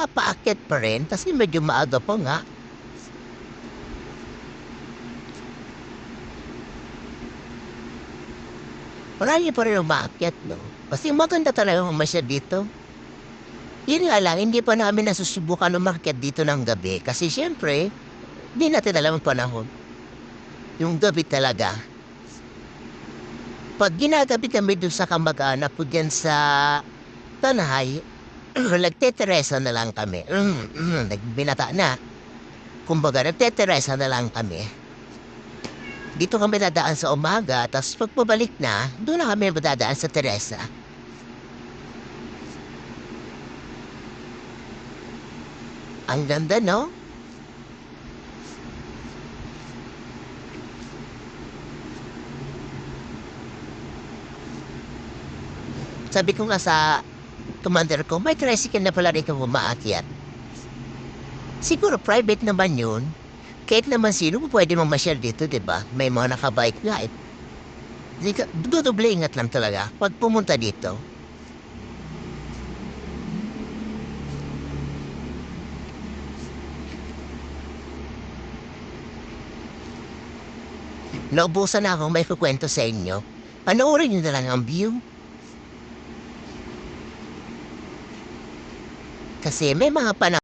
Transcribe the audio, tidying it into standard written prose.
paakyat pa rin kasi medyo maaga pa nga. Marami pa rin umaakyat, no? Kasi maganda talaga umakyat dito. Yun nga lang, hindi pa namin nasusubukan umakyat dito ng gabi. Kasi siyempre, hindi natin alam ang panahon. Yung gabi talaga. Pag ginagabi kami doon sa kamag-anak ko dyan sa Tanahay, nagteteresa na lang kami. Nagbinata na. Kumbaga, nagteteresa na lang kami. Dito kami dadaan sa umaga, tapos pag pabalik na, doon na kami madadaan sa Teresa. Ang ganda, no? Sabi ko nga sa commander ko, may tricycle na pala rin kang umaakyat. Siguro private naman yun. Kahit naman sino pwede mamasyal dito, di ba? May mga nakabike nga eh. Dudoble ingat lang talaga pag pumunta dito. Naubusan na akong may kukwento sa inyo. Panoorin nyo na lang ang view. Kasi may mga panahon